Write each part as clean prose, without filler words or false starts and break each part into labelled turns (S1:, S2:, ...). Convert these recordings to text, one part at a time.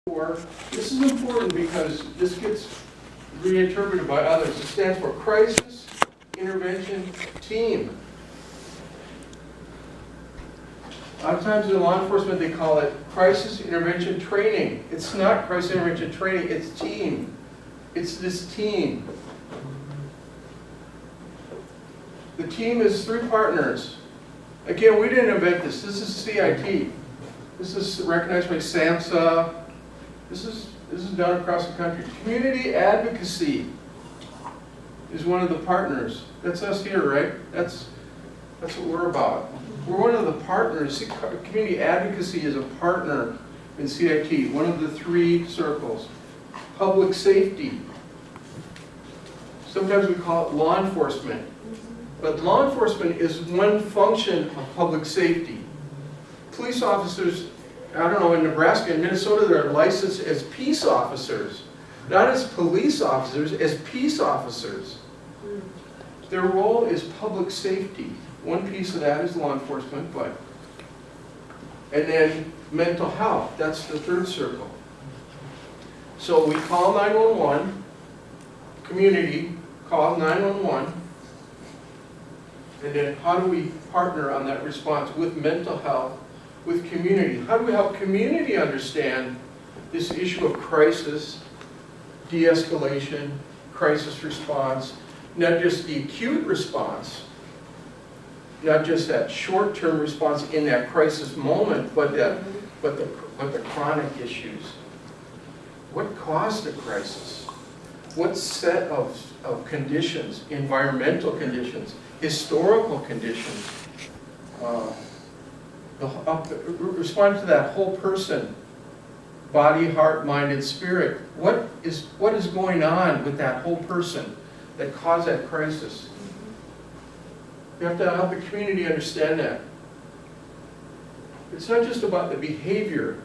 S1: This is important because this gets reinterpreted by others. It stands for Crisis Intervention Team. A lot of times in law enforcement they call it Crisis Intervention Training. It's not Crisis Intervention Training, it's team. It's this team. The team is 3 partners. Again, we didn't invent this. This is CIT. This is recognized by SAMHSA. This is done across the country. Community advocacy is one of the partners. That's us here, right? That's what we're about. We're one of the partners. Community advocacy is a partner in CIT, one of the 3 circles. Public safety. Sometimes we call it law enforcement. But law enforcement is one function of public safety. Police officers, I don't know, in Nebraska and Minnesota, they're licensed as peace officers. Not as police officers, as peace officers. Their role is public safety. One piece of that is law enforcement, and then mental health, that's the 3rd circle. So we call 911, community, call 911, and then how do we partner on that response with mental health, with community? How do we help community understand this issue of crisis, de-escalation, crisis response, not just the acute response, not just that short-term response in that crisis moment, but the chronic issues. What caused the crisis? What set of conditions, environmental conditions, historical conditions, respond to that whole person, body, heart, mind, and spirit. What is going on with that whole person that caused that crisis? You have to help the community understand that. It's not just about the behavior.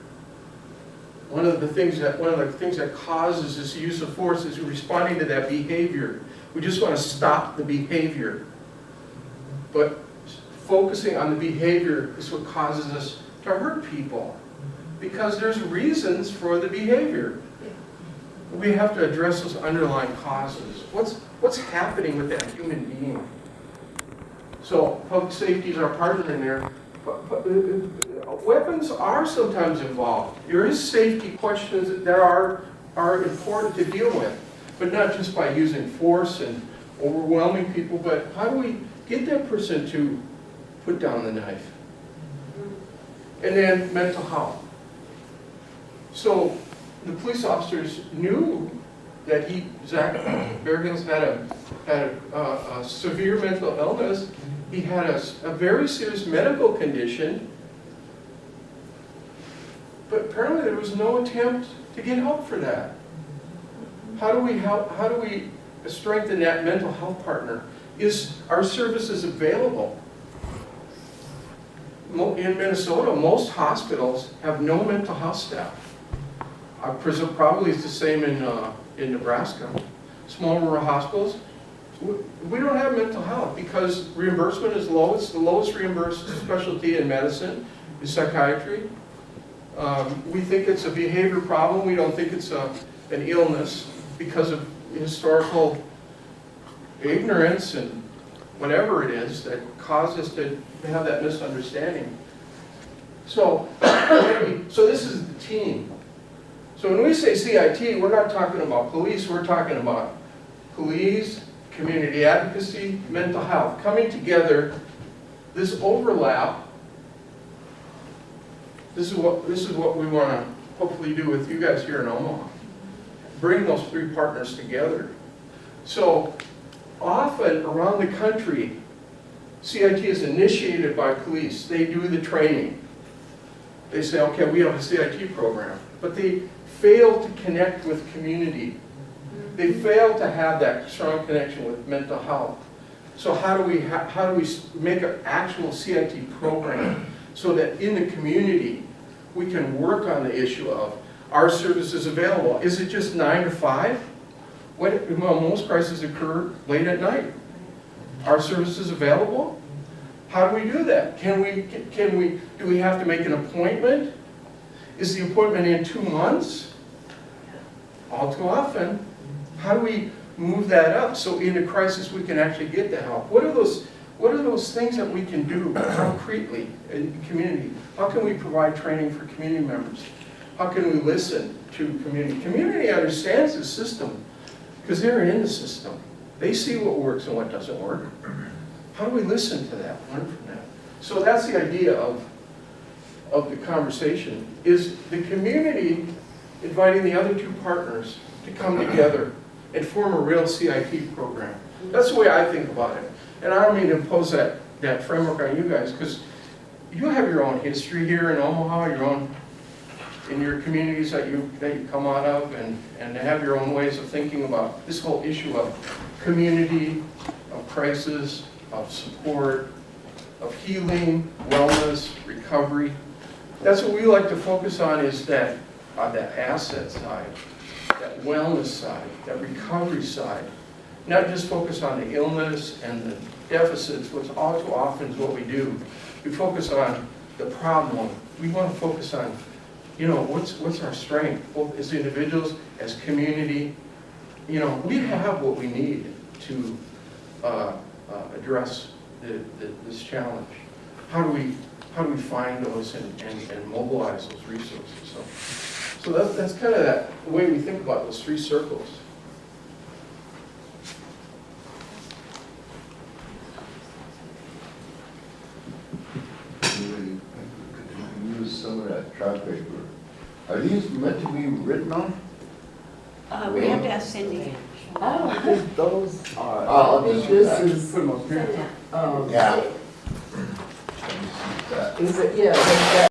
S1: One of the things that causes this use of force is responding to that behavior. We just want to stop the behavior. But focusing on the behavior is what causes us to hurt people. Because there's reasons for the behavior. We have to address those underlying causes. What's happening with that human being? So public safety is our partner in there. Weapons are sometimes involved. There is safety questions that are important to deal with. But not just by using force and overwhelming people, but how do we get that person to put down the knife? And then mental health. So the police officers knew that Zach Bearhills had a severe mental illness. He had a very serious medical condition, but apparently there was no attempt to get help for that. How do we help? How do we strengthen that mental health partner? Is our services available? In Minnesota, most hospitals have no mental health staff. I presume probably it's the same in Nebraska. Small rural hospitals, we don't have mental health because reimbursement is low. It's the lowest reimbursed specialty in medicine is psychiatry. We think it's a behavior problem. We don't think it's an illness because of historical ignorance and whatever it is that caused us to have that misunderstanding. So this is the team. So when we say CIT, we're not talking about police, we're talking about police, community advocacy, mental health, coming together. This overlap, this is what we want to hopefully do with you guys here in Omaha. Bring those 3 partners together. So often around the country, CIT is initiated by police. They do the training. They say, okay, we have a CIT program. But they fail to connect with community. They fail to have that strong connection with mental health. So how do we make an actual CIT program so that in the community we can work on the issue of our services available? Is it just 9 to 5? Well, most crises occur late at night. Are services available? How do we do that? Do we have to make an appointment? Is the appointment in 2 months? All too often. How do we move that up so in a crisis we can actually get the help? What are those things that we can do concretely in the community? How can we provide training for community members? How can we listen to community? Community understands the system because they're in the system. They see what works and what doesn't work. How do we listen to that, learn from that? So that's the idea of the conversation, is the community inviting the other two partners to come together and form a real CIP program. That's the way I think about it. And I don't mean to impose that framework on you guys, because you have your own history here in Omaha, in your communities that you come out of, and have your own ways of thinking about this whole issue of community, of crisis, of support, of healing, wellness, recovery. That's what we like to focus on, is that asset side, that wellness side, that recovery side. Not just focus on the illness and the deficits, which all too often is what we do. We focus on the problem. We want to focus on, what's our strength, both as individuals, as community. We have what we need to address this challenge. How do we find those and mobilize those resources? So that's kind of the way we think about those 3 circles.
S2: Use some of that chart paper. Are these meant to be written on?
S3: We have to ask Cindy.
S4: I don't think those are.
S2: I'll
S4: I think
S2: just
S4: this
S2: that.
S4: is,
S1: Put them up here.
S2: Yeah. Let me see that.
S4: is it, yeah, that